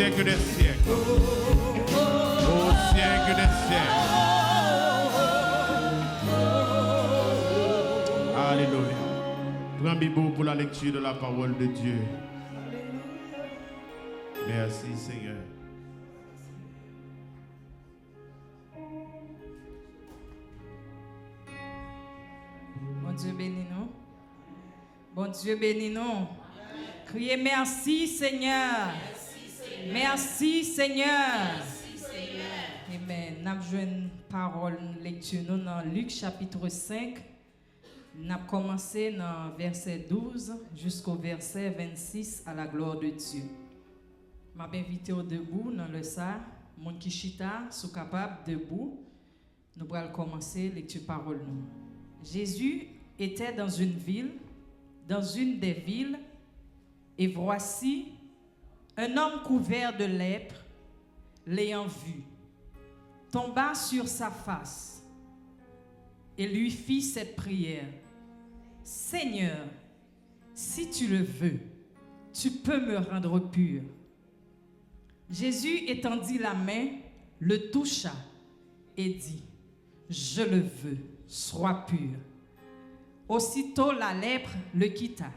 siècles des siècles. Au siècle des siècles. Alléluia. Prends Bible pour la lecture de la parole de Dieu. Merci Seigneur. Bon Dieu bénis nous. Bon Dieu bénis nous. Criez merci Seigneur. Merci Seigneur. Amen. Nous avons joué une parole, une lecture nous dans Luc chapitre 5. Nous avons commencé dans verset 12 jusqu'au verset 26 à la gloire de Dieu. Je m'ai invité au debout dans le salle. Mon qui chita, sont capables debout. Nous allons commencer lecture parole nous. Jésus était dans une des villes, et voici un homme couvert de lèpre, l'ayant vu, tomba sur sa face et lui fit cette prière: Seigneur, si tu le veux, tu peux me rendre pur. Jésus étendit la main, le toucha et dit: Je le veux, sois pur. Aussitôt la lèpre le quitta.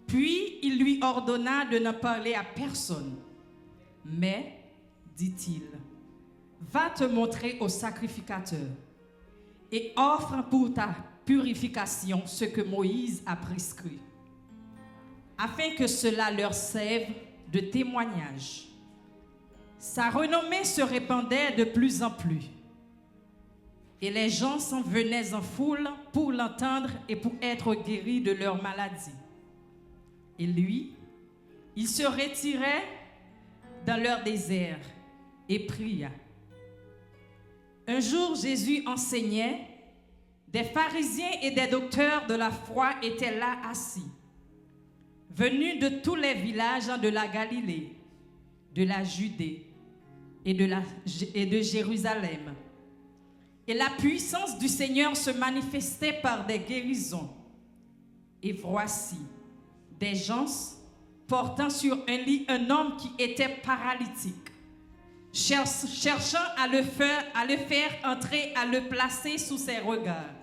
Puis il lui ordonna de ne parler à personne. Mais, dit-il, va te montrer au sacrificateur et offre pour ta purification ce que Moïse a prescrit, afin que cela leur serve de témoignage. Sa renommée se répandait de plus en plus, et les gens s'en venaient en foule pour l'entendre et pour être guéris de leur maladie. Et lui, il se retirait dans leur désert et pria. Un jour, Jésus enseignait. Des pharisiens et des docteurs de la foi étaient là assis, venus de tous les villages de la Galilée, de la Judée et de Jérusalem. Et la puissance du Seigneur se manifestait par des guérisons. Et voici, des gens portant sur un lit un homme qui était paralytique, cherchant à le faire entrer, à le placer sous ses regards.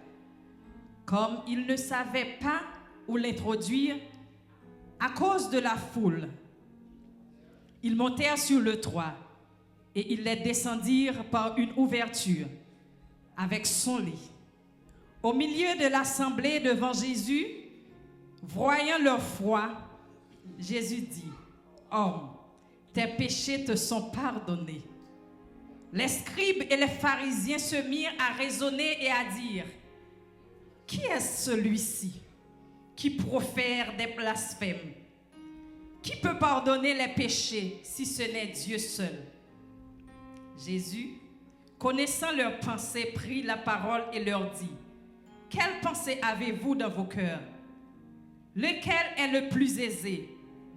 Comme ils ne savaient pas où l'introduire à cause de la foule, ils montèrent sur le toit et ils les descendirent par une ouverture avec son lit. Au milieu de l'assemblée devant Jésus, voyant leur foi, Jésus dit: Homme, tes péchés te sont pardonnés. Les scribes et les pharisiens se mirent à raisonner et à dire: Qui est celui-ci qui profère des blasphèmes? Qui peut pardonner les péchés si ce n'est Dieu seul? Jésus, connaissant leurs pensées, prit la parole et leur dit: Quelle pensée avez-vous dans vos cœurs? Lequel est le plus aisé,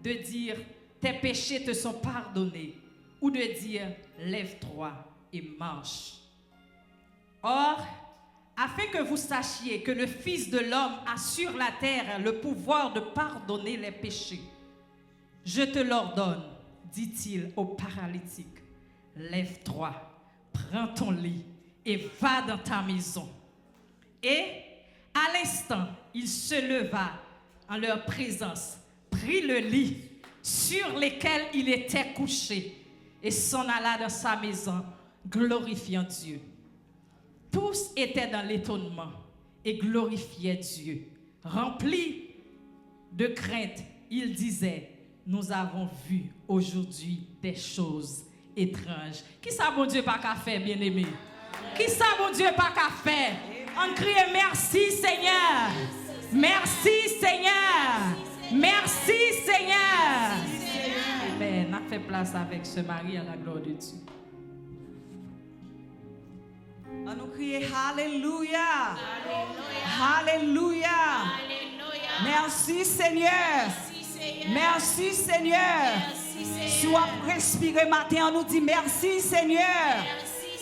de dire tes péchés te sont pardonnés, ou de dire lève-toi et marche? Or, afin que vous sachiez que le Fils de l'homme a sur la terre le pouvoir de pardonner les péchés, je te l'ordonne, dit-il au paralytique, lève-toi, prends ton lit et va dans ta maison. Et à l'instant, il se leva en leur présence, prit le lit sur lequel il était couché et s'en alla dans sa maison, glorifiant Dieu. Tous étaient dans l'étonnement et glorifiaient Dieu. Remplis de crainte, ils disaient: Nous avons vu aujourd'hui des choses étranges. Qui ça, bon Dieu, pas qu'à faire, bien-aimé? Qui ça, bon Dieu, pas qu'à faire? On crie merci, Seigneur. Merci, Seigneur. Merci, Seigneur. Amen. On a fait place avec ce mari à la gloire de Dieu. On nous crie Alléluia. Alléluia. Merci, Seigneur. Merci, Seigneur. Si on respirer matin, on nous dit merci, Seigneur.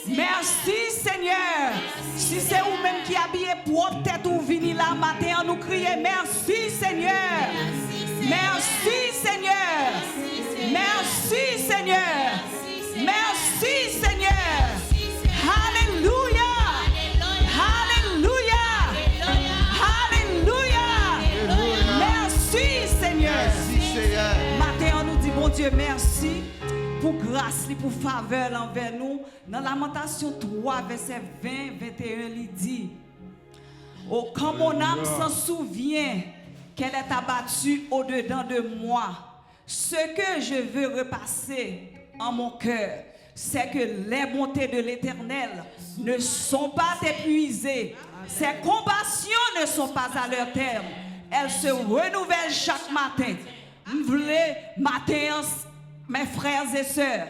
Merci, Seigneur. Si c'est vous-même qui habillez propre tête ou vini là matin, on nous crie merci, Seigneur. Merci, Seigneur. Merci, Dieu, merci pour grâce, pour faveur envers nous. Dans Lamentation 3, verset 20, 21, il dit: oh, quand mon âme s'en souvient qu'elle est abattue au-dedans de moi, ce que je veux repasser en mon cœur, c'est que les bontés de l'Éternel ne sont pas épuisées. Ses compassions ne sont pas à leur terme. Elles se renouvellent chaque matin. M'v'lez matin, mes frères et sœurs,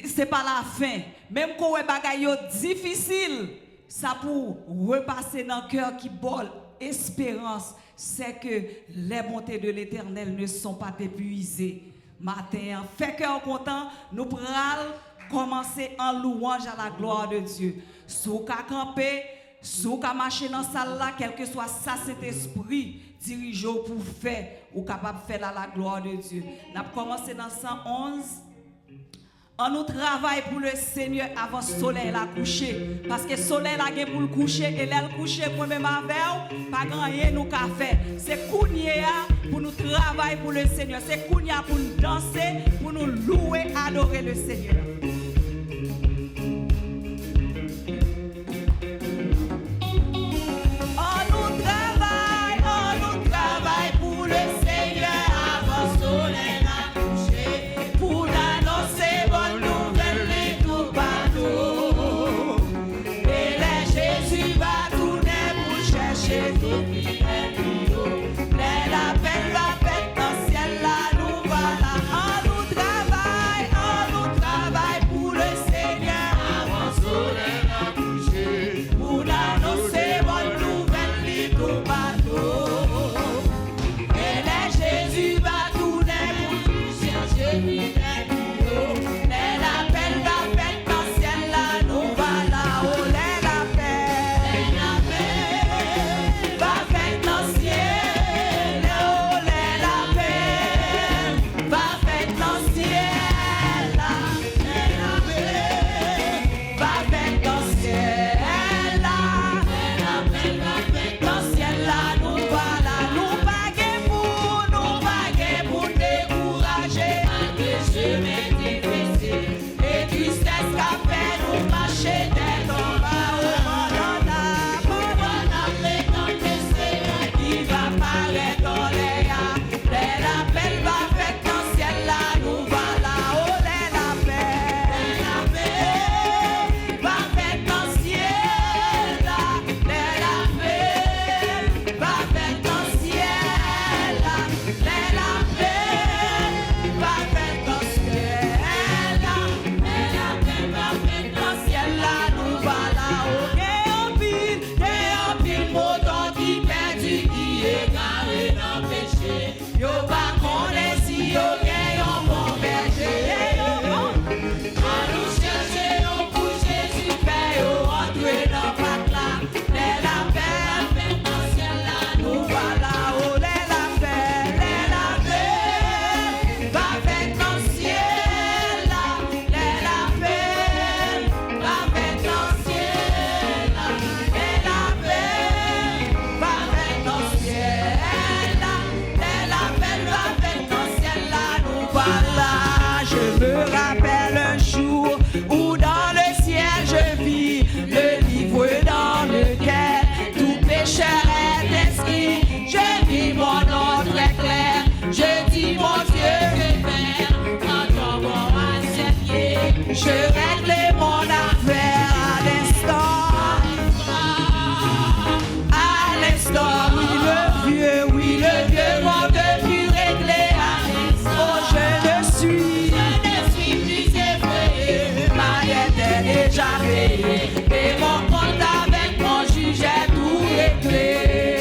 c'est pas la fin. Même quand on bagaille difficile, ça pour repasser dans le cœur qui bol espérance, c'est que les bontés de l'Éternel ne sont pas épuisées. Matin, fait cœur content, nous prenons commencer en louange à la gloire de Dieu. Sous qu'à camper, sous qu'à marcher dans la salle là, quel que soit ça, cet esprit dirigeant pour faire ou capable de faire la gloire de Dieu. Nous avons commencé dans 111. On nous travaille pour le Seigneur avant le soleil la coucher. Parce que le soleil la pour le coucher et l'aile coucher pour même avec, pas grand rien nous qu'a fait. C'est Kounia pour nous travailler pour le Seigneur. C'est Kounia pour nous danser, pour nous louer, adorer le Seigneur. On nous travaille pour le Seigneur avant le soleil la coucher. Pour l'annoncer bonne nouvelle et tout partout. Et là Jésus va tourner pour chercher tout qui est tout. La peine va faire dans le ciel là nous voilà. On nous travaille pour le Seigneur avant le soleil la coucher. Pour l'annoncer bonne nouvelle et tout partout. Et là Jésus va tourner pour chercher qui est je règle mon affaire à l'instant, oui le vieux monde plus réglé à l'instant. Oh je ne suis plus effrayé, ma dette est déjà payée et mon compte avec mon juge est tout réglé.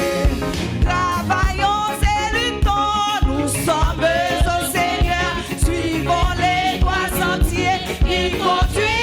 Travaillons et luttons, nous sommes au Seigneur, suivons les doigts sentiers qui conduisent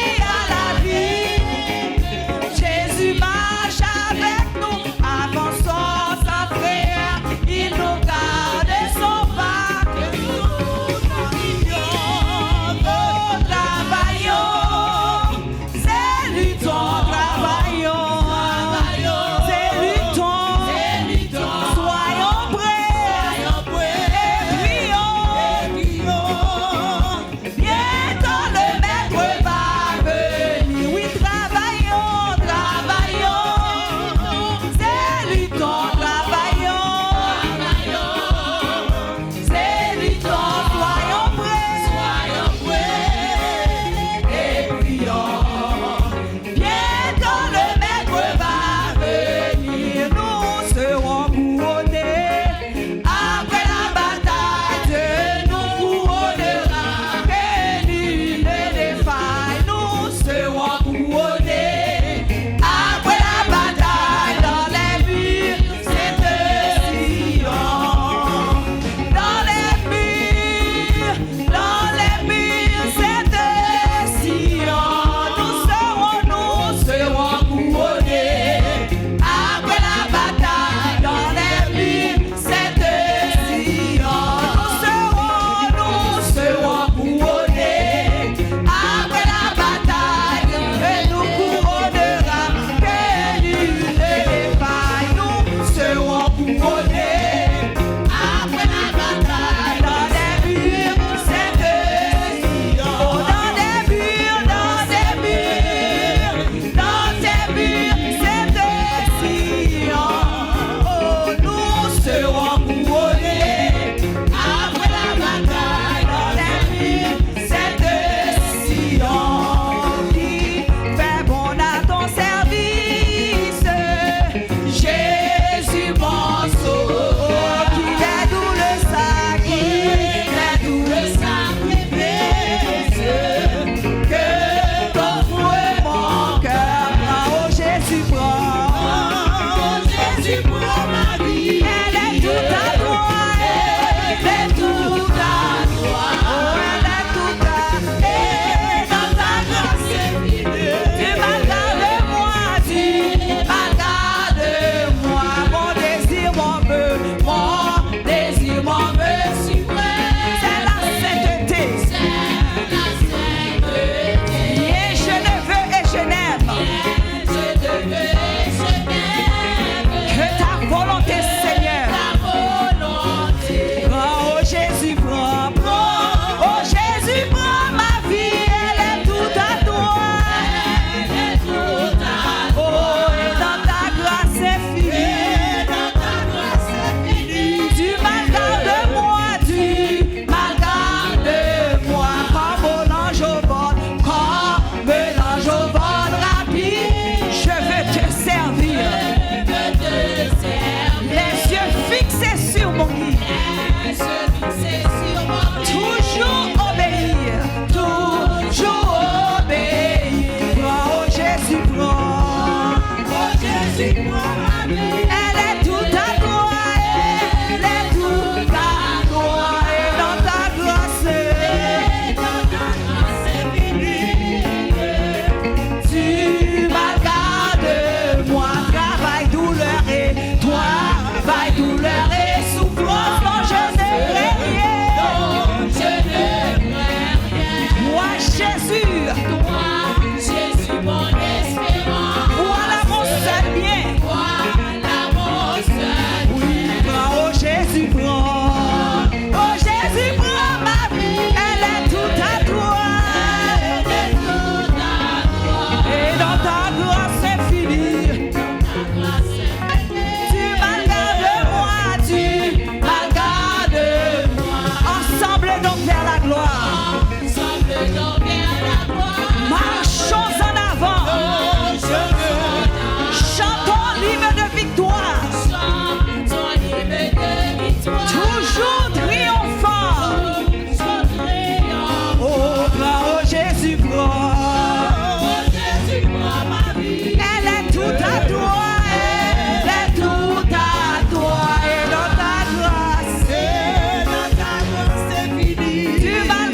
Semblez donc vers la gloire. Marchons en avant. Chantons l'hymne de victoire. Toujours triomphant. Oh, grand Jésus, elle est toute à toi. Elle est toute à toi. Et dans ta grâce, tu m'as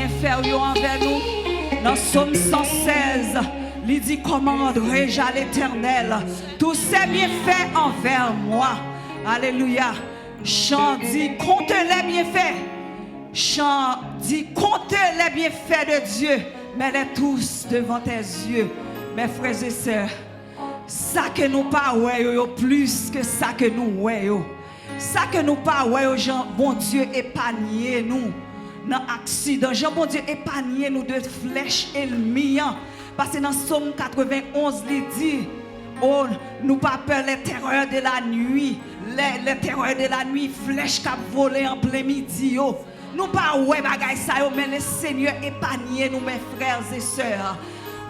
bienfaits yo envers nous. Dans Psaume 116, il dit comment rendrai-je à l'Éternel tous ses bienfaits envers moi. Alléluia. Chant dit compte les bienfaits. Chant dit compte les bienfaits de Dieu. Mets-les tous devant tes yeux. Mes frères et sœurs, ça que nous pas ouais plus que ça que nous ouais. Ça que nous pas ouais Jean bon Dieu épargné nous dans accident. Jean bon Dieu épargné nous de flèches ennemies. Parce que dans Psaume 91 il dit oh, nous pas peur les terreurs de la nuit, les terreurs de la nuit, flèches qui volent en plein midi. Nous pas ouais bagay ça mais le Seigneur épargné nous mes frères et sœurs.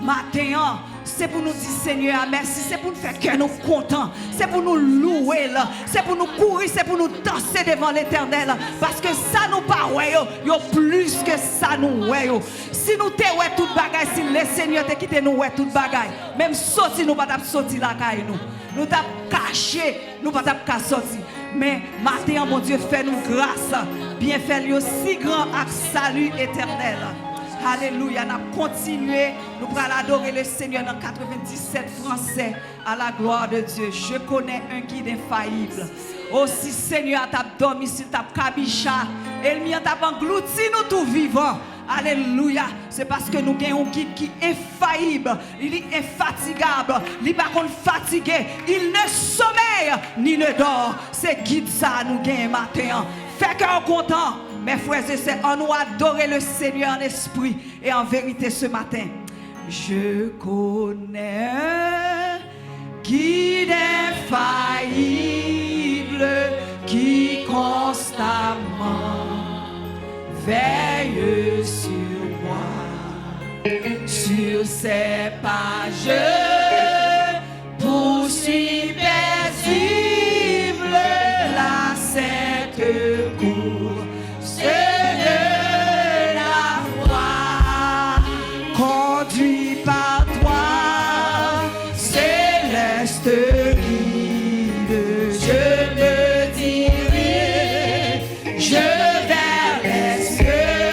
Matin, c'est pour nous dire Seigneur merci, c'est pour nous faire que nous contents, c'est pour nous louer là, c'est pour nous courir, c'est pour nous danser devant l'Éternel parce que ça nous pas ouais yo plus que ça nous ouais yo. Si nous te ouais toute bagaille, si le Seigneur te quitté nous ouais toute bagaille, même sorti nous pas t'a sorti la caille nous t'a caché, nous pas t'a sorti. Mais matin mon Dieu fait nous grâce, bien fait lui aussi grand avec salut éternel. Alléluia, nous continuons, nous allons adorer le Seigneur dans 97 français à la gloire de Dieu. Je connais un guide infaillible. Aussi Seigneur t'a dormi, s'il t'a kabicha, et le mien t'a englouti nous tout vivant. Alléluia, c'est parce que nous avons un guide qui est infaillible, il est infatigable, il n'est pas fatigué, il ne sommeille ni ne dort. C'est guide ça nous gagnons matin. Fait qu'on content. Mes frères et sœurs, on nous adorer le Seigneur en esprit et en vérité ce matin. Je connais un guide infaillible qui constamment veille sur moi. Sur ses pages, poursuit paisible la sainte cour. De la foi, conduit par toi, céleste guide, je me dirai, je vers les cieux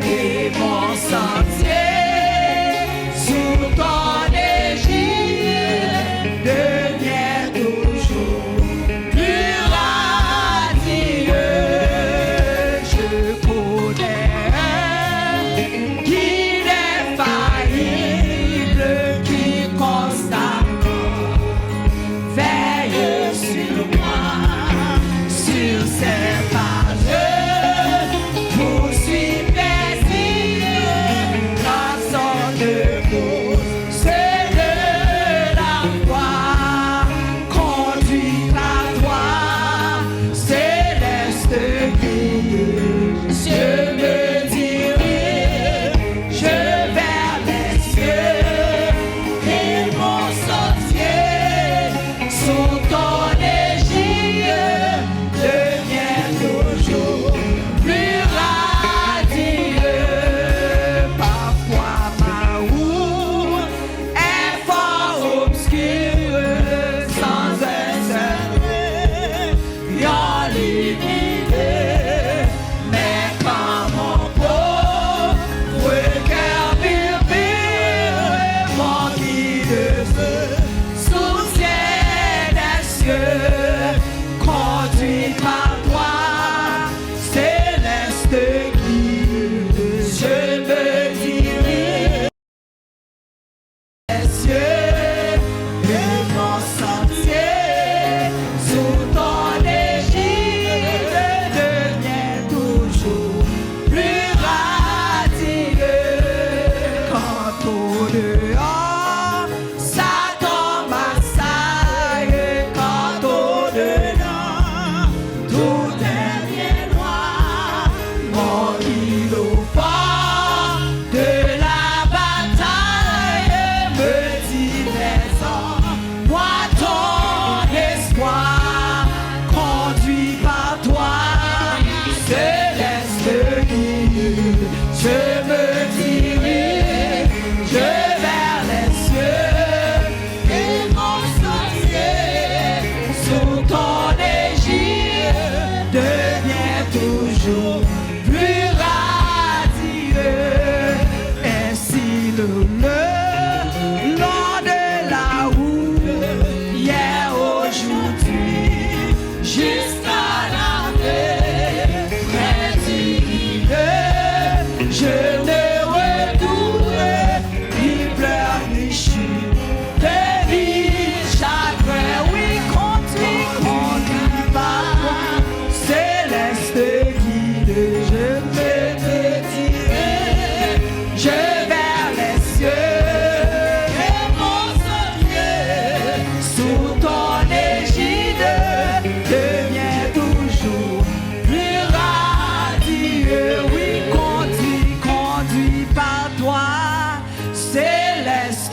et mon sentier sous ton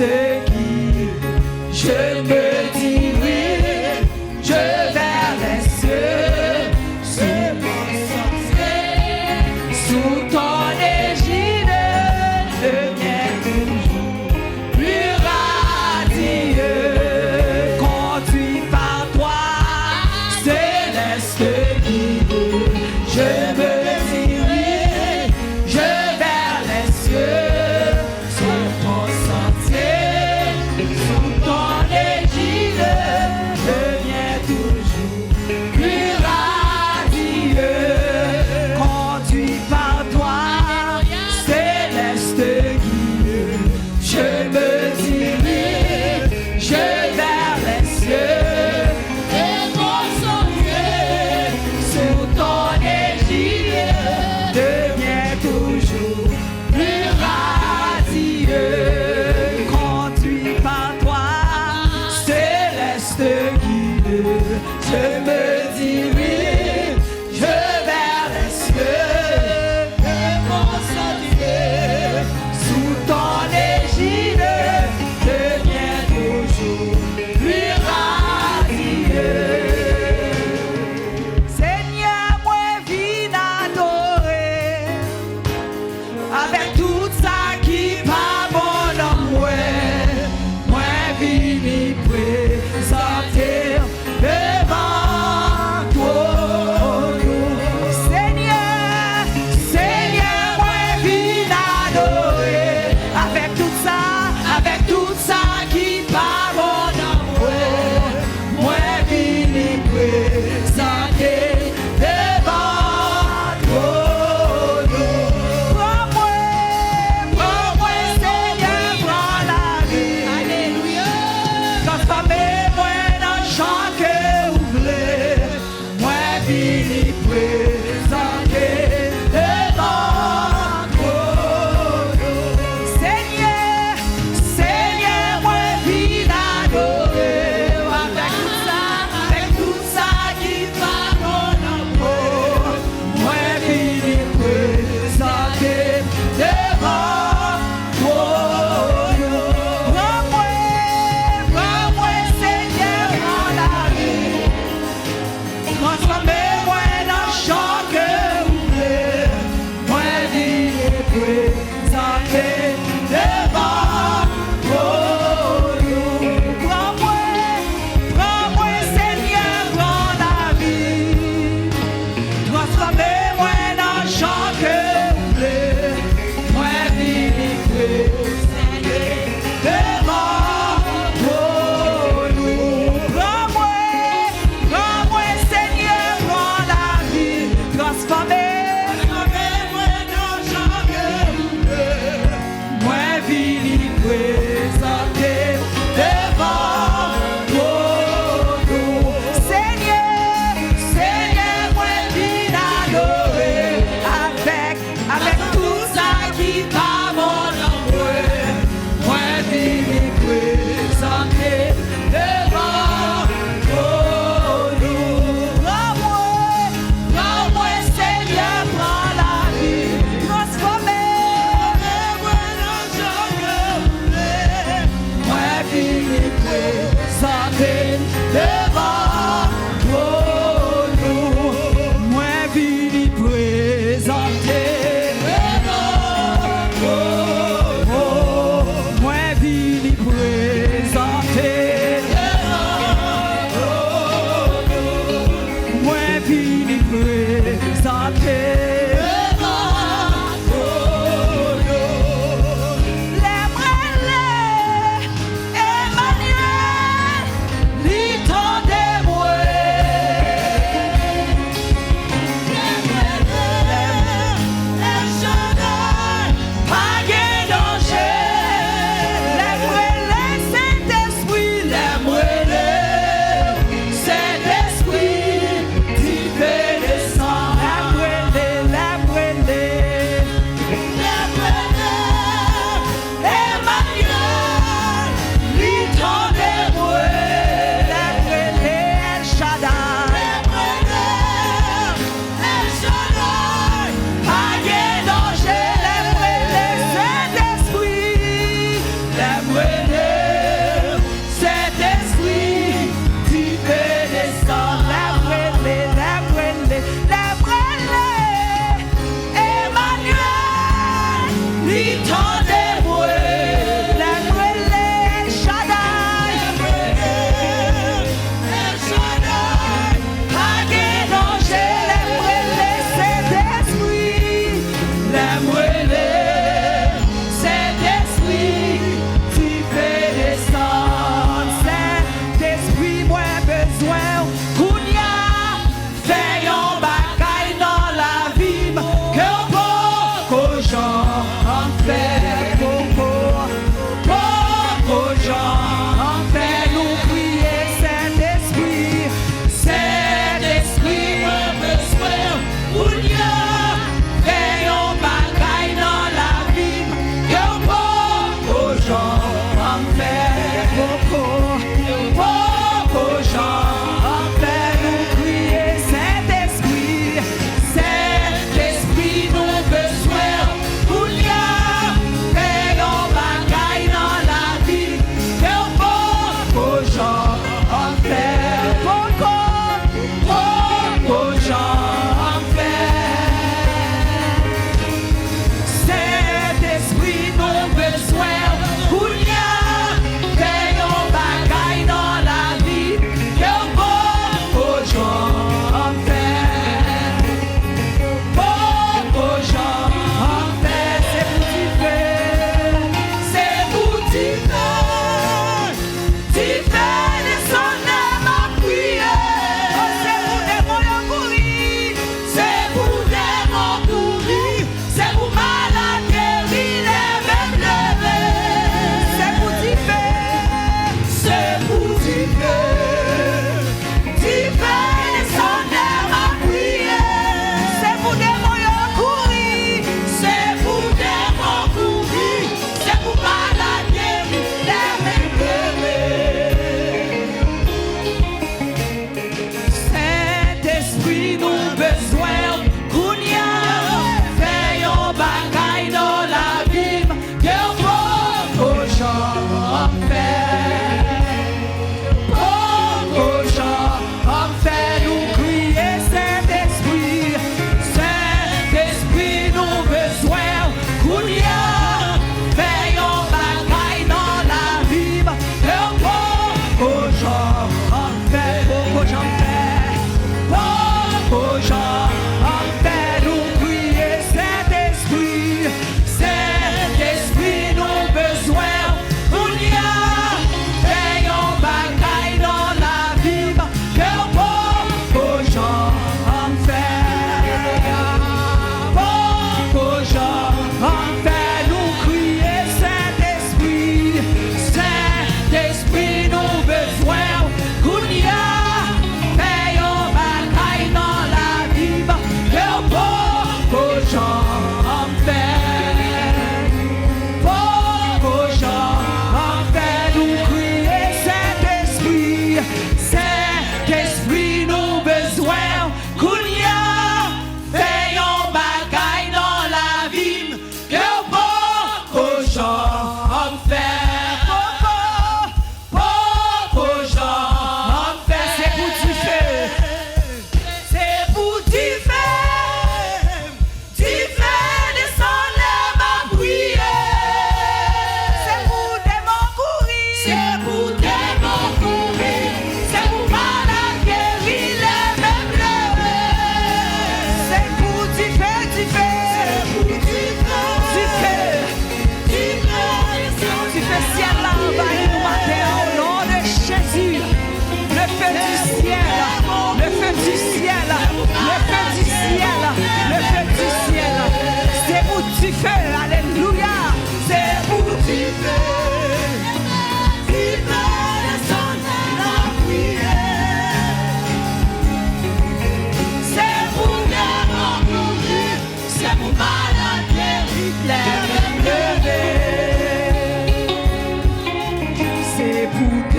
guide. Je me dirige, vers les cieux, sous mon sentier, sous ton égide, le mien toujours plus radieux, conduit par toi, céleste guide. Je me dirige, vers les cieux, sur ton sentier.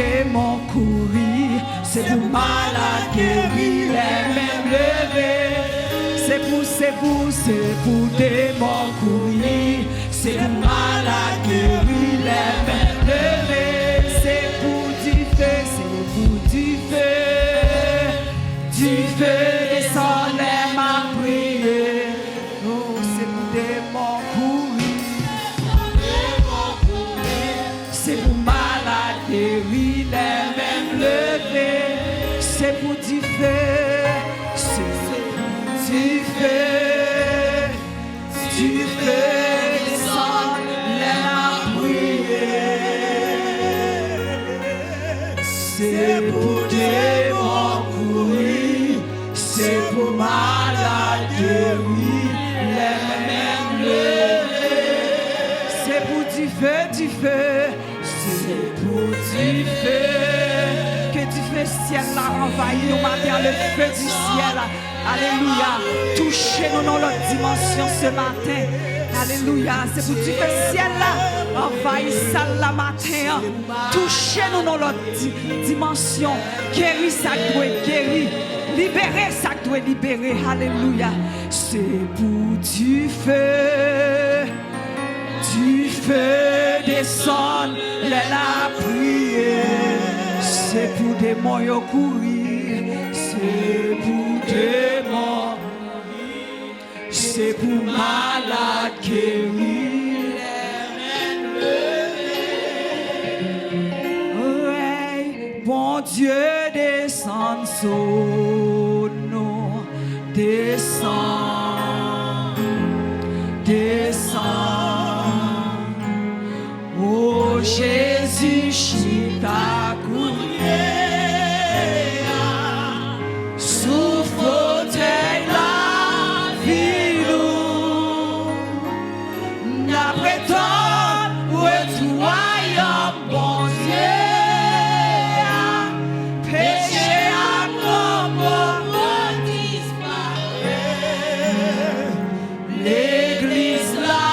démons courir, c'est pour malade guérir, les mêmes levés. C'est pour démons courir, c'est pour malade guérir, les mêmes levés. C'est pour du feu, du feu descend les mains prier. Oh, c'est pour démons courir, c'est pour malade guérir, les mêmes levés. C'est pour du feu, c'est du feu descend les mains prier. C'est pour démons courir, c'est pour malade guérir, les mêmes levés. C'est pour du feu, c'est pour du feu. Que du feu ciel la envahit nous matin, le feu du ciel. Alléluia. Touchez-nous dans notre dimension ce matin. Alléluia. C'est pour du feu ciel là. Envahit ça la matin. Touchez-nous dans notre dimension. Guéris ça doit guérir. Libérer ça doit libérer. Alléluia. C'est pour du feu descend la prière. C'est pour des moyens courir, c'est pour des morts, c'est pour malade guérir. Ouais, bon Dieu descend sur nous, descend. Oh Jésus, chita courir sous fauteuil la vie nous n'apprêtons retournons bon Dieu péché à nos disparaît l'église là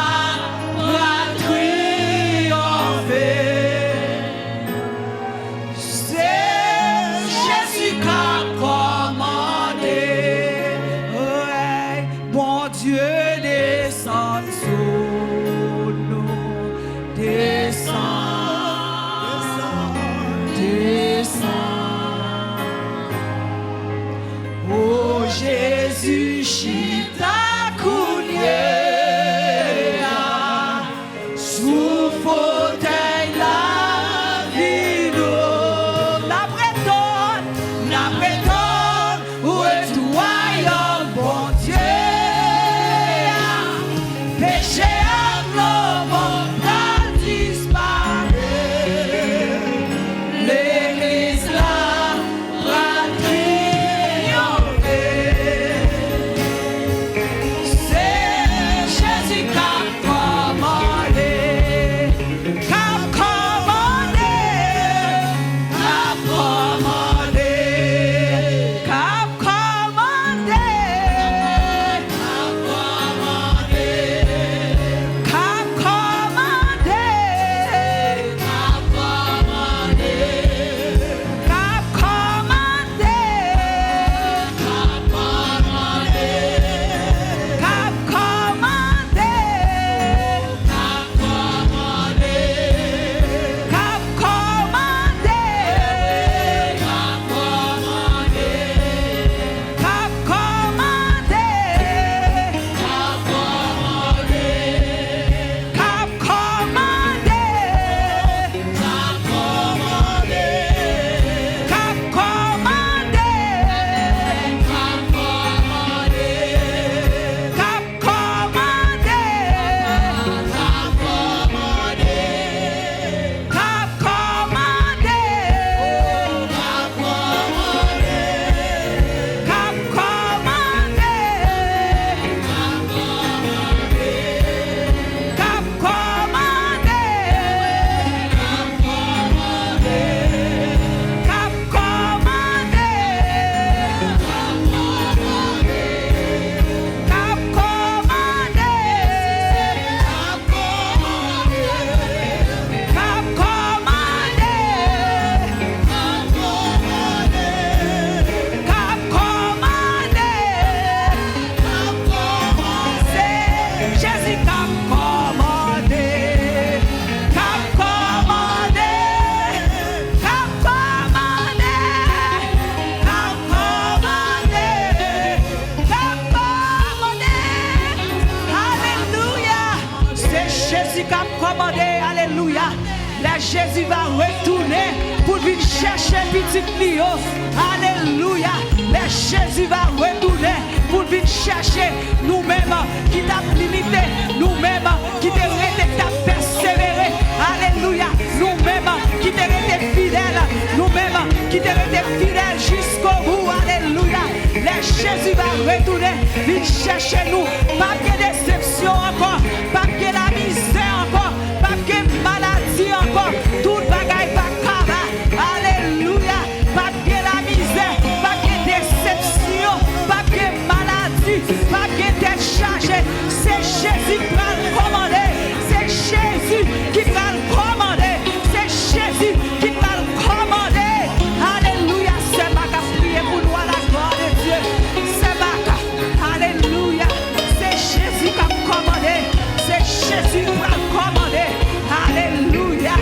Jésus, chita counia sous fauteuil la vie nous n'apprêtons retournons bon Dieu péché à nos mondes disparaît l'église là Jésus qu'a commandé, car Alléluia. Là, Jésus va retourner pour venir chercher petit Lio. Alléluia. Là, Jésus va retourner pour venir chercher nous-mêmes qui t'a limité, nous-mêmes qui t'a persévéré. Alléluia. Nous-mêmes qui t'a été fidèles, nous-mêmes qui t'a été fidèles jusqu'au bout. Alléluia. Là, Jésus va retourner, venir chercher nous. Pas de déception encore, pas de la misère encore, pas de maladie encore. Tout bagaille pas cava. Alléluia. Pas de la misère, pas de déception, pas de maladie, pas de tête chargée. C'est Jésus qui va le commander. C'est Jésus qui va le commander. C'est Jésus qui va le commander. Alléluia. C'est ma prière pour nous à la gloire de Dieu. C'est ma. Alléluia. C'est Jésus qui va le commander. C'est Jésus qui va le commander. Alléluia.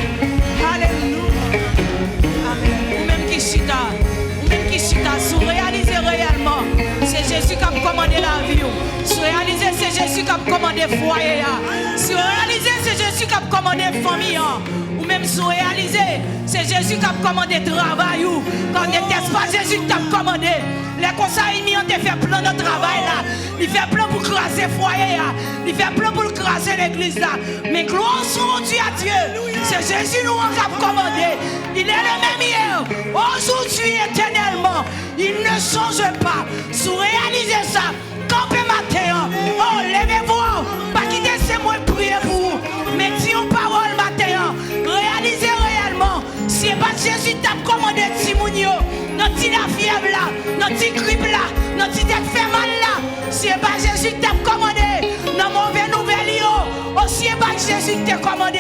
Alléluia. Amen. Ou même qui chita, si vous réalisez réellement, c'est Jésus qui a commandé la vie. Si vous réalisez, c'est Jésus qui a commandé le foyer. Si vous réalisez, c'est Jésus qui a commandé la famille. Ou même si vous réalisez, c'est Jésus qui a commandé le travail. Quand n'était pas Jésus qui a commandé. Les conseils mis ont fait plein de travail là. Il fait plein pour craser le foyer là. Il fait plein pour craser l'église là. Mais gloire soit Dieu à Dieu. C'est Jésus nous qui a commandé. Il est le même hier, aujourd'hui éternellement. Il ne change pas. Si vous réalisez ça, campez matin. Oh, levez-vous. Pas quitter ces mots prier pour vous. Mais disons parole matin. Réalisez réellement. Si pas Jésus t'a commandé Timounio, notre la fièvre là, notre grippe là, notre tête fait mal là. Si pas Jésus t'a commandé, nos mauvaises nouvelles aussi pas Jésus t'a commandé.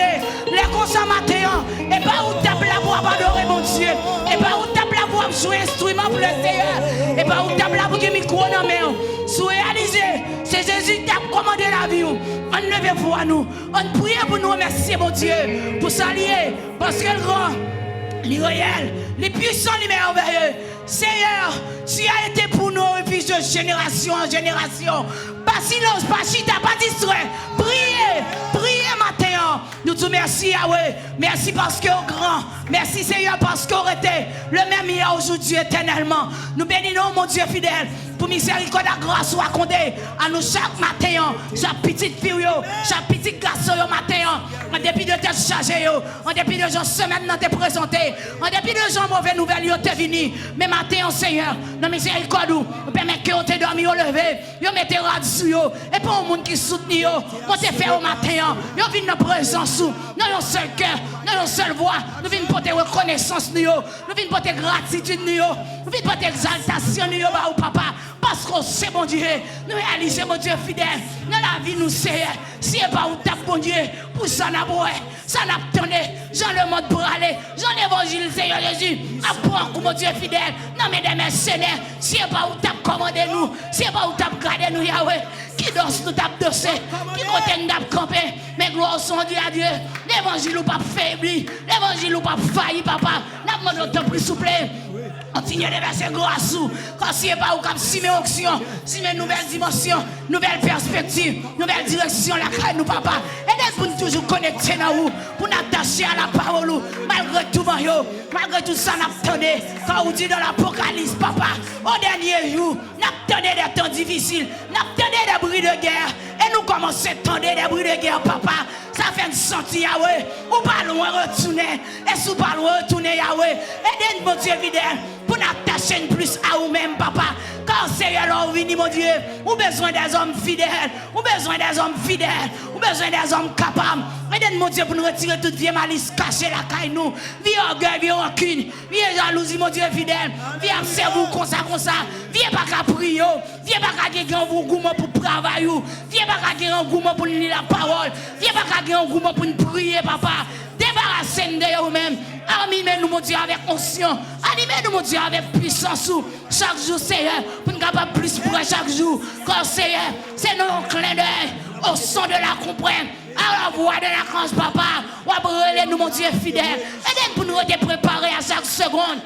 Les consommateurs, et pas où t'as là pour adorer mon Dieu, et pas où t'as là pour jouer instrument pour le Seigneur, et pas où t'as là pour que micro dans la main. Si vous réalisez, c'est Jésus qui t'a commandé la vie. On levez-vous à nous, on prie pour nous remercier mon Dieu, pour s'allier, parce que le grand, les réels, les puissants, les merveilleux. Seigneur, tu as été pour nous et puis de génération en génération. Pas silence, pas chita, pas distrait. Priez, priez matin. Nous te merci Yahweh. Merci parce que au grand. Merci Seigneur parce qu'on était le même hier aujourd'hui éternellement. Nous bénissons mon Dieu fidèle. Pour miséricorde et grâce soit accordée à nous chaque matin, chaque petite fille, chaque petit garçon matin, en dépit de tes chargés, en dépit de gens semaine dans te présenter, en dépit de gens mauvais nouvelles, te venir. Mais matin, Seigneur, dans miséricorde, nous permettez que vous te dormi au lever, vous mettez radio sur vous, et pour le monde qui soutient, vous te fait au matin, vous venez dans présence, dans un seul cœur, dans une seule voix, nous venons porter reconnaissance, nous venons porter gratitude, nous venons porter exaltation, nous, papa. Parce qu'on sait, mon Dieu, nous réalisons, mon Dieu fidèle, dans la vie, nous Seigneur, si et pas où tape, mon Dieu, pour ça n'a pas Jean le monde pour aller, Jean l'évangile, Seigneur Jésus, apprends, mon Dieu fidèle, non mais des mercenaires, si et pas où tape, commandez nous, si et pas où tape, gardez nous, Yahweh, qui danse nous tape dossé, qui côté nous tape camper, mais gloire sont Dieu à Dieu, l'évangile ou pas faibli, l'évangile ou pas failli, papa, n'a pas notre prix souple. Continuez de verser grâce quand si et pas où comme si mes options, si mes nouvelles dimensions, nouvelles perspectives, nouvelles directions, la crainte nous papa. Aidez-nous pour toujours connecter dans vous, pour nous attacher à la parole, malgré tout, malgré tout ça, nous attendons. Quand vous dites dans l'Apocalypse, papa, au dernier jour, nous attendons des temps difficiles, nous attendons des bruits de guerre, et nous commençons à attendre des bruits de guerre, papa. Ça fait une sortie, Yahweh, ou pas loin retourner, et sous pas loin retourner, Yahweh. Aidez-nous, mon Dieu fidèle, pour nous attacher plus à vous-même, papa. Quand Seigneur, on vient, mon Dieu, ou besoin des hommes fidèles, ou besoin des hommes fidèles, ou besoin des hommes capables. Aidez-nous, mon Dieu, pour nous retirer toute vieille malice, cacher la caille, nous. Viens orgueil, viens rancune, viens jalousie, mon Dieu fidèle. Viens observer comme ça. Viens pas qu'à prier, viens pas qu'à gagner un gourmand pour travailler, viens pas qu'à gagner un gourmand pour lire la parole, viens pas qu'à gagner un gourmand pour prier, papa. Débarrassez-nous de vous-même. Animez-nous, mon Dieu, avec conscience. Animez-nous, mon Dieu, avec puissance. Chaque jour, Seigneur, pour nous capables plus pour chaque jour. Quand Seigneur, c'est nos clin d'œil au son de la comprenne. À la voix de la grâce, papa. Ou à brûler nous, mon Dieu fidèle. Aidez-nous pour nous être préparés à chaque seconde.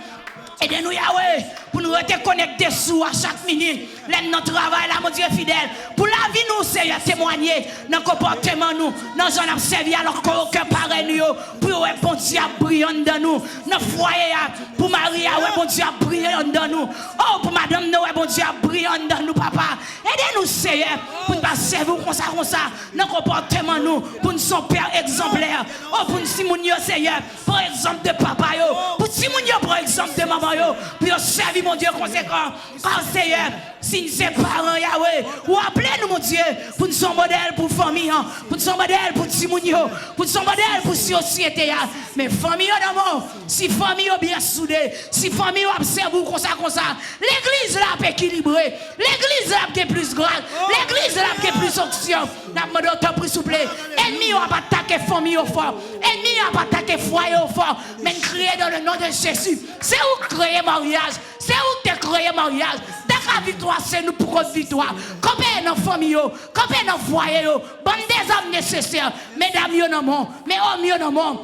Aidez-nous, Yahweh, pour nous rester connectés sous à chaque minute. L'aide notre travail, là, mon Dieu fidèle. Pour la vie, nous, Seigneur, témoigner dans le comportement, nous. Dans un servi alors qu'aucun parent nous. Pour ouais, bon Dieu, brillant dans nous. Dans le foyer, pour Marie, ouais, bon Dieu, brillant dans nous. Oh, pour madame, ouais, bon Dieu, brillant dans nous, papa. Aidez-nous, Seigneur, pour nous servir comme ça, dans le comportement, nous. Pour nous, son père exemplaire. Oh, pour nous, Simonio, Seigneur, par exemple de papa, yo. Pour Simonio, par exemple de maman, yo. Pour servir, mon Dieu, conséquent. Car, Seigneur, si nous sommes parents, Yahweh, ou appelez-nous, mon Dieu, pour nous sommes modèles pour famille, pour nous sommes modèles pour Simonio, pour nous sommes modèles pour société. Mais famille, d'abord, si famille est bien soudée, si famille observe comme ça, l'église là est équilibrée, l'église là est plus grande, l'église là est plus option. N'a pas d'autre prix s'il vous plaît. Ennemi n'a pas attaqué famille au fort, ennemi n'a pas attaqué foyer au fort, mais créé dans le nom de Jésus. C'est où créer mariage, c'est où tu créé mariage. La victoire, c'est nous pour notre victoire. Combien dans la famille, combien dans le foyer, bonne des hommes nécessaires, mesdames, yo non bon, mais hommes, yo non bon.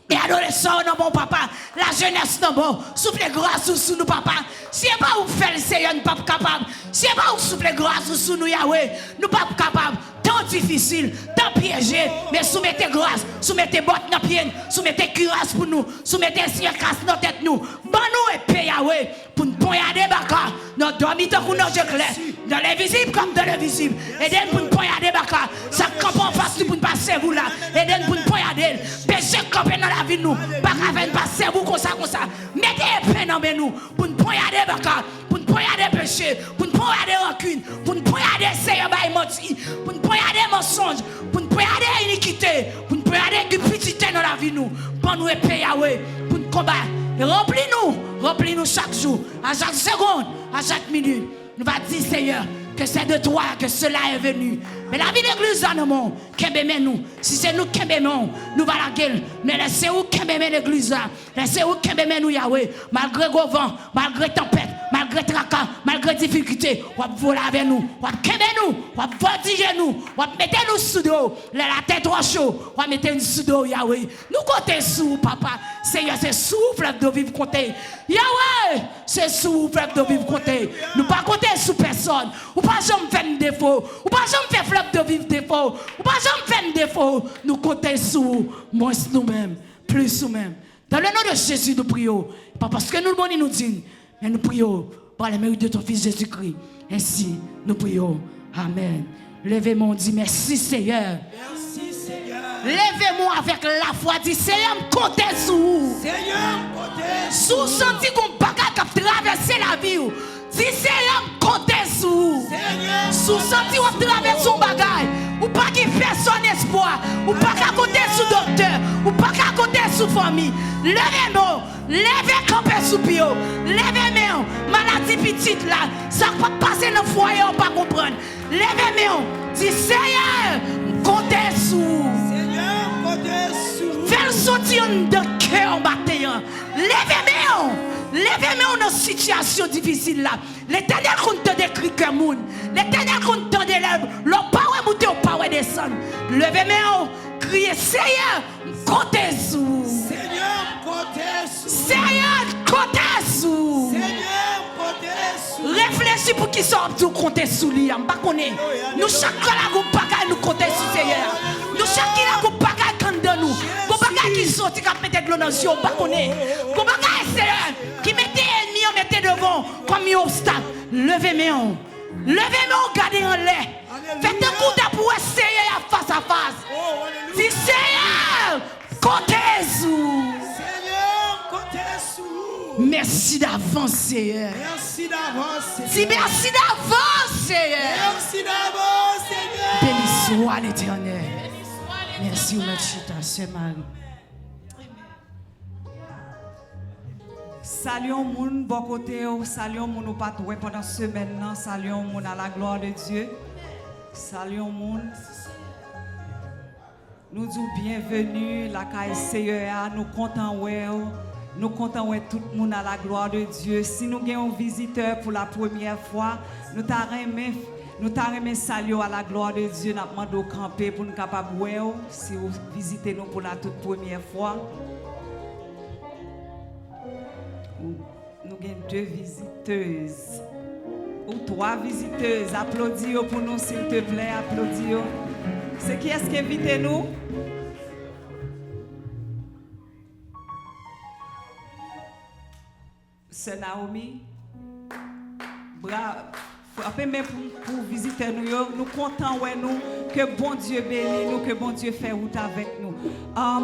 Et adolescents, non bon, papa. La jeunesse, non bon. Souffle grâce sous nous, papa. Si n'est pas où faire le Seigneur, nous ne sommes pas capables. Si n'est pas où souffle grâce sous nous, Yahweh, nous ne sommes pas capables. Tant difficile, tant piégé, mais soumettez grâce, soumettez bottes dans les pieds, soumettez cuirasse pour nous, soumettez circasse dans la tête nous. Bon nous et paix, Yahweh, pour nous poignarder baka, nous dormir tant qu'on nous clair, dans l'invisible comme dans l'invisible. Aidez-nous pour nous poignarder baka, ça campe en face pour nous passer vous là. Aidez-nous pour nous poignarder, péché camper dans la vie nous, pas qu'à venir passer vous comme ça. Mettez paix dans nous, pour nous poignarder baka, pour nous poignarder péché, pour nous poignarder rancune, pour nous poignarder Seigneur by menti, pour nous poignarder mensonge, pour nous poignarder iniquité, pour nous poignarder cupidité dans la vie nous, pour nous épée Yahweh, pour nous combattre. Et remplis-nous chaque jour, à chaque seconde, à chaque minute. Nous va dire Seigneur que c'est de toi que cela est venu. Mais la vie de l'église dans le monde, nous. Si c'est nous qui aimons, nous va la gueule. Mais laissez-vous qui aimons l'église là. Laissez-vous qui aimons nous Yahweh. Malgré gros vent, malgré tempête, malgré tracas, malgré difficulté, on va voler avec nous. On va aimer nous. On va voltiger nous. On va mettre nous sous l'eau. La tête trop chaud. On va mettre nous sous l'eau Yahweh. Nous comptons sous papa. Seigneur, c'est souffle de vivre compter. Yahweh, c'est souffle de vivre compter. Nous pas compter sous personne. Ou pas jamais faire un défaut. Ou pas jamais faire flop de vivre défaut. Ou pas jamais faire un défaut. Nous comptons sous moins nous-mêmes. Plus nous-mêmes. Dans le nom de Jésus, nous prions. Pas parce que nous le nous dit, mais nous prions par le mérite de ton Fils Jésus-Christ. Ainsi, nous prions. Amen. Levez-moi, dit merci Seigneur. Merci Seigneur. Levez-moi avec la foi, dit Seigneur, comptez sur vous. Seigneur, comptez sur vous. Senti qu'on pas capable traverser la vie. Dis Seigneur, comptez sur vous. Seigneur, sous senti qu'on traverse son bagage. Ou pas qui fait son espoir. Ou pas qu'à compter sur docteur. Ou pas qu'à compter sur famille. Levez-moi. Levez camper sous pied. Levez-moi. Maladie petite là. Ça va passer dans le foyer, on ne pas comprendre. Levez-moi. Dis Seigneur, comptez sur vous. Seigneur, comptez sur vous. Fais sortir de cœur bataillant. Levez-moi. Levez-moi dans une situation difficile là. L'Éternel compte te décrit que monde. L'Éternel compte te délève. L'on pas monter, on pas descendre. Levez-moi. Criez Seigneur, comptez sur vous. Seigneur, comptez sur vous. Seigneur, comptez sur vous. Seigneur, comptez sur vous. Réfléchis pour qui sont tout compter sur lui. Nous chaque la groupe bagaille nous compter sur Seigneur. Nous chaque la groupe bagaille quand nous. Pour bagaille qui sorti qui mettait de l'eau dans les yeux, pas connaît. Pour bagaille Seigneur qui mettait ennemi, on mettait devant comme un obstacle. Levez-moi. Levez-moi, gardez en l'air. Faites un coup de pour essayer face à face. Dis Seigneur, comptez sur vous. Seigneur, comptez sur vous. Merci d'avance, Seigneur. Merci d'avance, Seigneur. Dis merci d'avance, Seigneur. Merci d'avance, Seigneur. Béni soit l'Éternel. Merci, notre chita, c'est Marie. Saluons moun bon côté, saluons moun ou pas tout pendant semaine, saluons moun à la gloire de Dieu. Saluons moun. Nous disons bienvenue la KSCEA, nous comptons nous comptons tout le monde à la gloire de Dieu. Si nous avons un visiteur pour la première fois, nous t'arrêtons saluer à la gloire de Dieu, nous demandons de camper pour nous capables de voir si vous visitez nous pour la toute première fois. nous avons 2 visiteuses. Ou 3 visiteuses. Applaudis pour nous, s'il te plaît. Applaudis. C'est qui est-ce qui invite nous? C'est Naomi. Bravo. Frappez même pour visiter nous. Nous comptons nous que bon Dieu bénit nous, que bon Dieu fait route avec nous.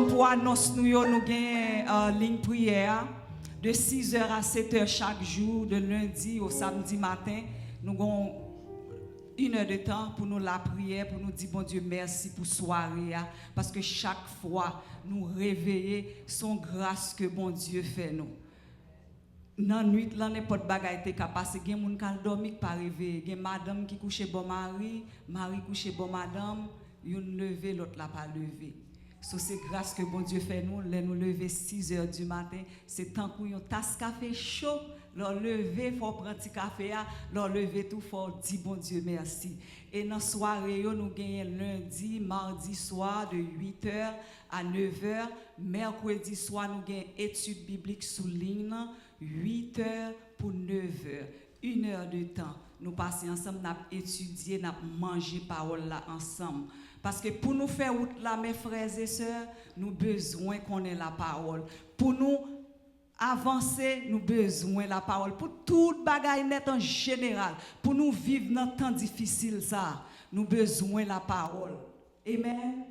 Pour annoncer nous avons une ligne prière de 6h à 7h chaque jour, de lundi au samedi matin. Nous avons 1 heure de temps pour nous la prière, pour nous dire bon Dieu merci pour soirée, parce que chaque fois nous réveiller son grâce que bon Dieu fait nous. Dans la nuit, n'importe bagaille qui a passé, il y a des gens qui dorment pas réveillé, il y a madame qui couche bon mari, mari couche bon madame, une levé, l'autre l'a pas levé. So, c'est grâce que bon Dieu fait nous, nous lever 6h du matin, c'est tant qu'on a une tasse café chaud, leur lever, il faut prendre un petit café, leur lever tout, il faut dire bon Dieu merci. Et dans la soirée, nous gagnons lundi, mardi soir de 8h à 9h, mercredi soir, nous gagnons études bibliques sous ligne, 8h pour 9h, 1 heure de temps. Nous passons ensemble, nous étudier, nous manger parole là ensemble. Parce que pour nous faire route là, mes frères et sœurs, nous avons besoin qu'on ait la parole. Pour nous avancer, nous avons besoin de la parole. Pour toute bagaille net en général, pour nous vivre dans un temps difficile, ça, nous avons besoin de la parole. Amen.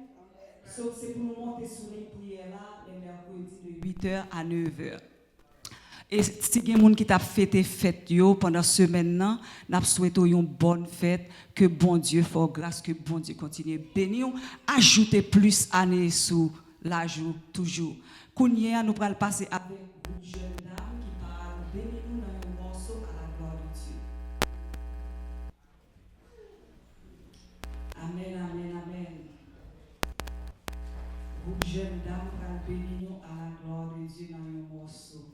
So, c'est pour nous monter sur les prières là, les mercredis de 8h à 9h. Et si il y a des gens qui t'a fêté fête pendant ce semaine, nous souhaitons une bonne fête, que bon Dieu fasse grâce, que bon Dieu continue à bénir, ajouter plus années sous la joue toujours. Kounia, nous allons passer avec une jeune dame qui va bénir nous dans un morceau à la gloire de Dieu. Amen, amen, amen. Une jeune dame va bénir nous à la gloire de Dieu dans un morceau.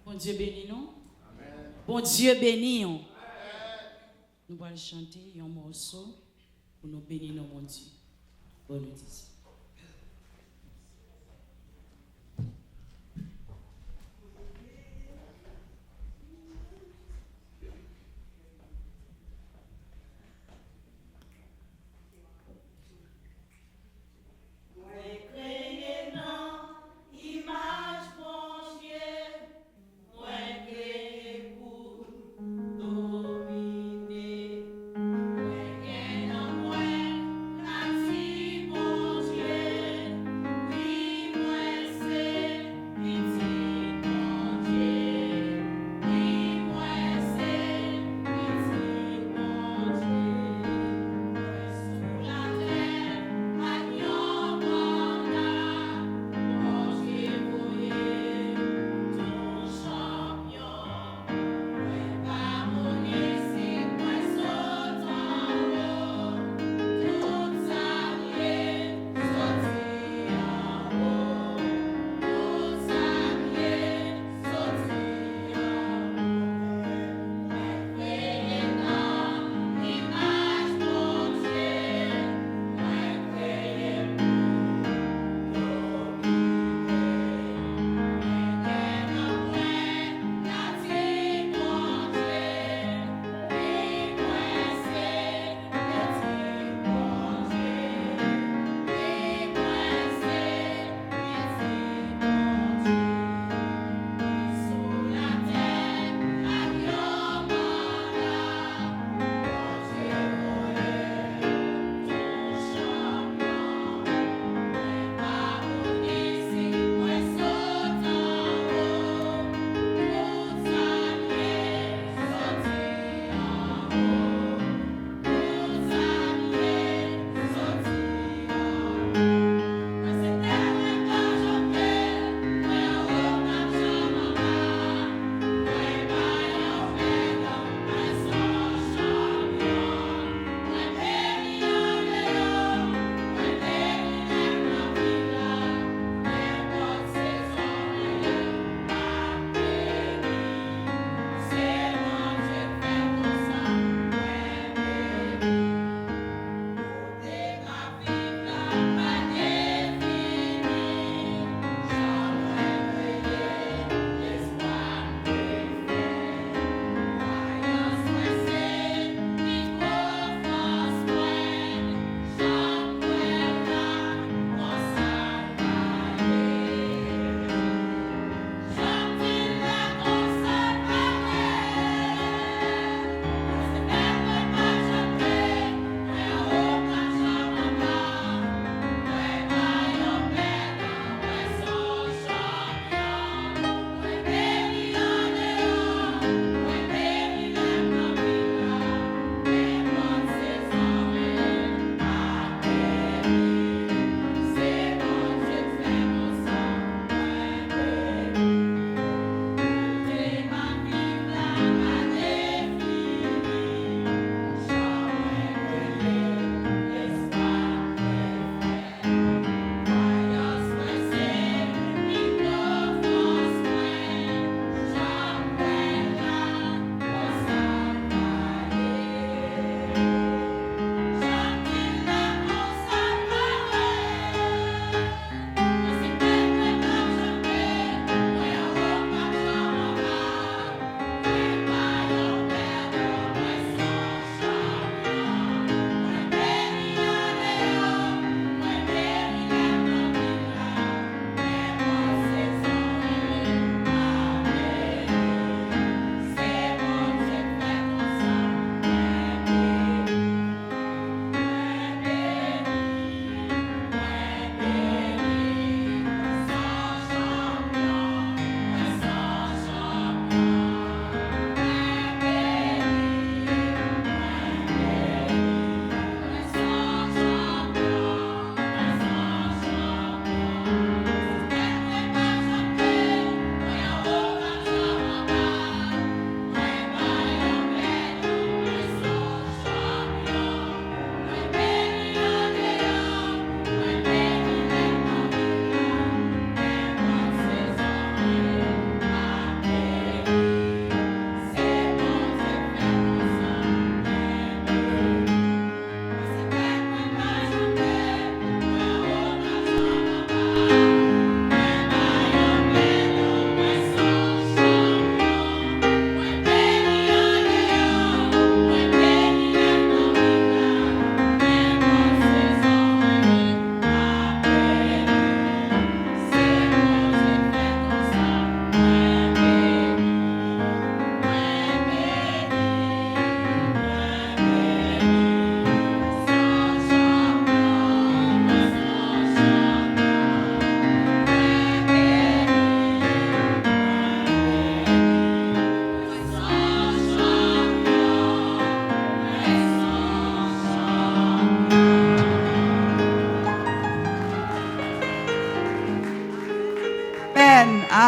Bon Dieu bénit nous. Bon Dieu bénit nous. Nous allons chanter un morceau pour nous bénir, mon Dieu. Bonne nuit. Dominer,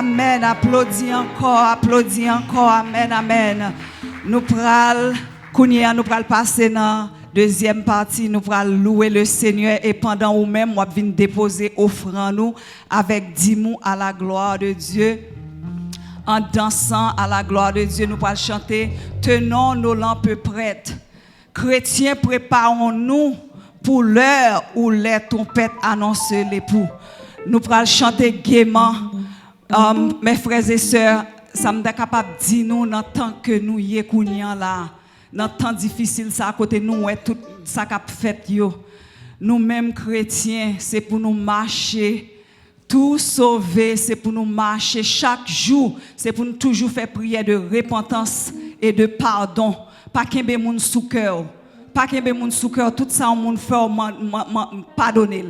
Amen. Applaudis encore. Amen, amen. Nous pral, Kounia, nous pral passer dans deuxième partie, nous pral louer le Seigneur et pendant ou même, moi vinn déposer offrande nous avec 10 mots à la gloire de Dieu. En dansant à la gloire de Dieu, nous pral chanter tenons nos lampes prêtes. Chrétiens, préparons-nous pour l'heure où les trompettes annoncent l'époux. Nous pral chanter gaiement. Mes frères et sœurs, ça me capable de dire nous dans le temps que nous y est là, dans le temps difficile ça à côté nous est tout ça qu'a fait yo. Nous mêmes chrétiens, c'est pour nous marcher tout sauver, c'est pour nous marcher chaque jour, c'est pour nous toujours faire prière de repentance et de pardon. Pas qu'un moun sous cœur, pas qu'un moun sous cœur, tout ça on moun fait pardonner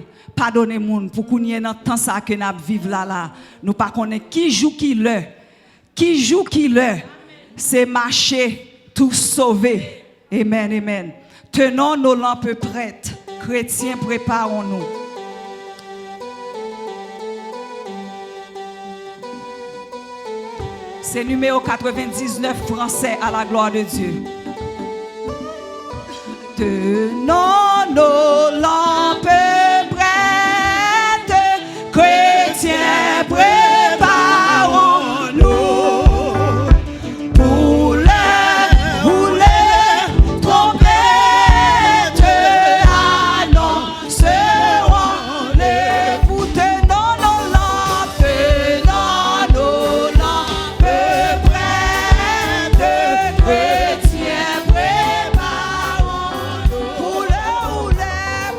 moun pour qu'on y ait dans temps ça que n'a vivre là. Nous pas connaît qui joue qui le. C'est marcher tout sauver. Amen, amen. Tenons nos lampes prêtes. Chrétiens, préparons-nous. C'est numéro 99 français à la gloire de Dieu. Tenons nos lampes prêtes, chrétiens, préparons-nous pour l'heure où les trompettes annonceront l'époux. Tenons nos lampes prêtes, chrétiens, préparons-nous pour l'heure où les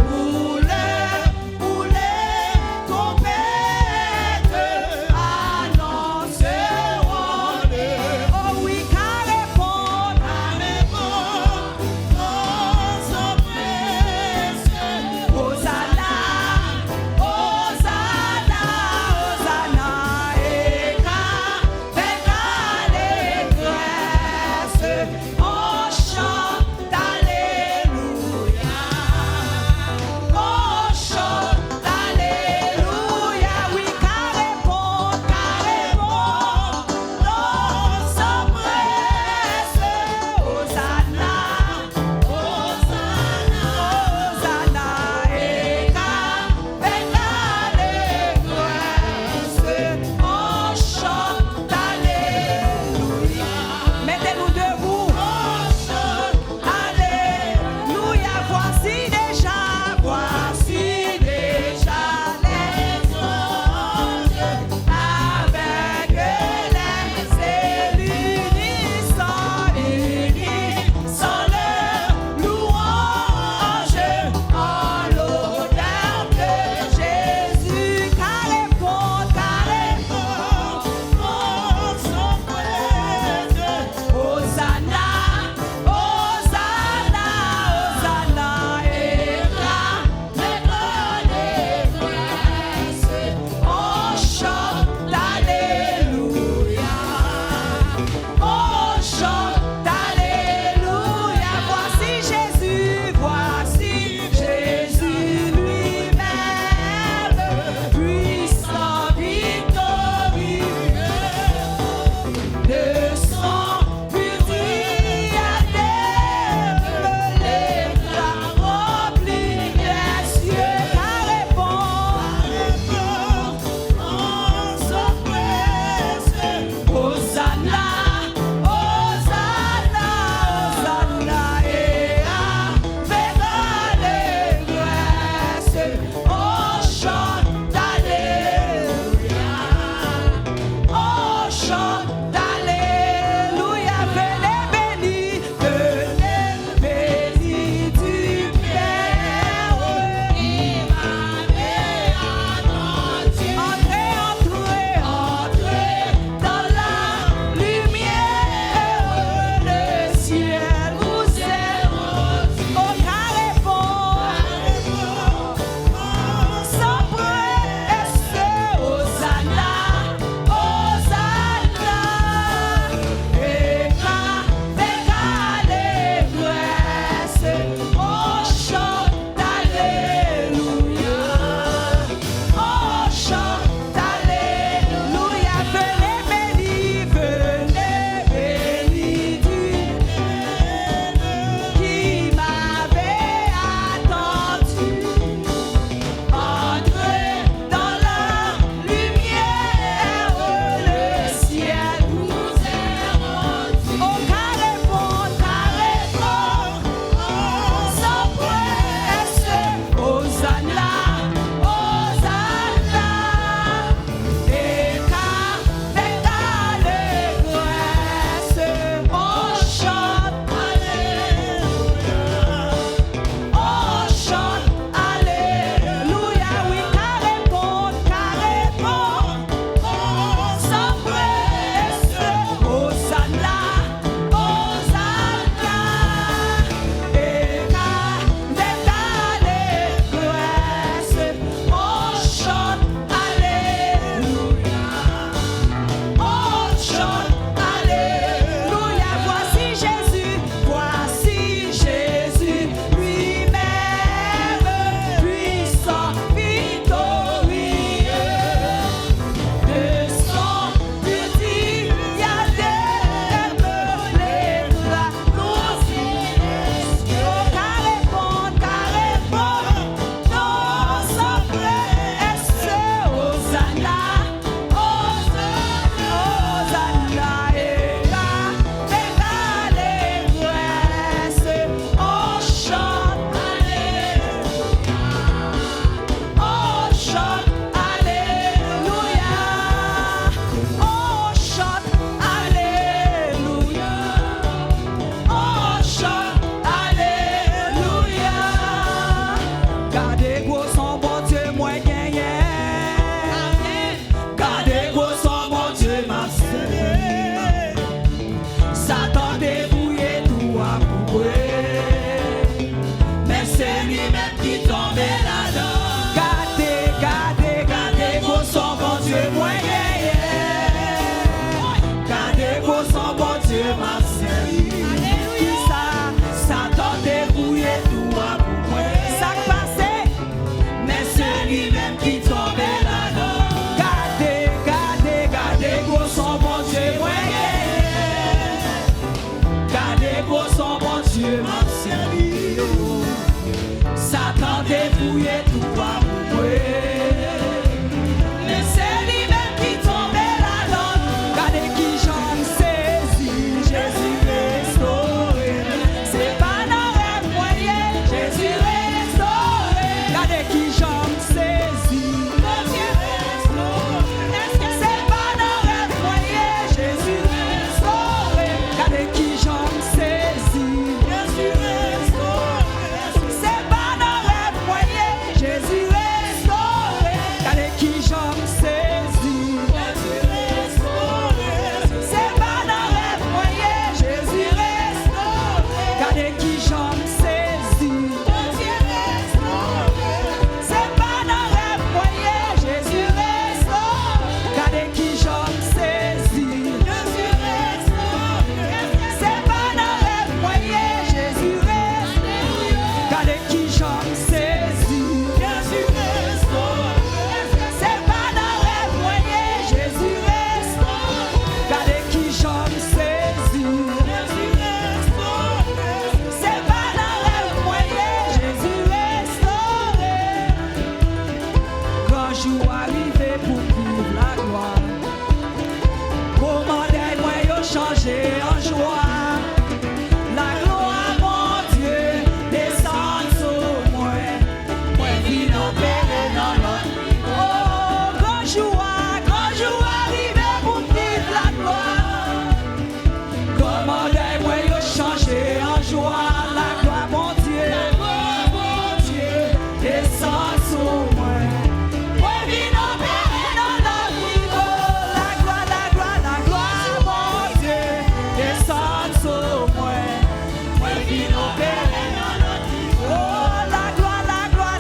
Jésus.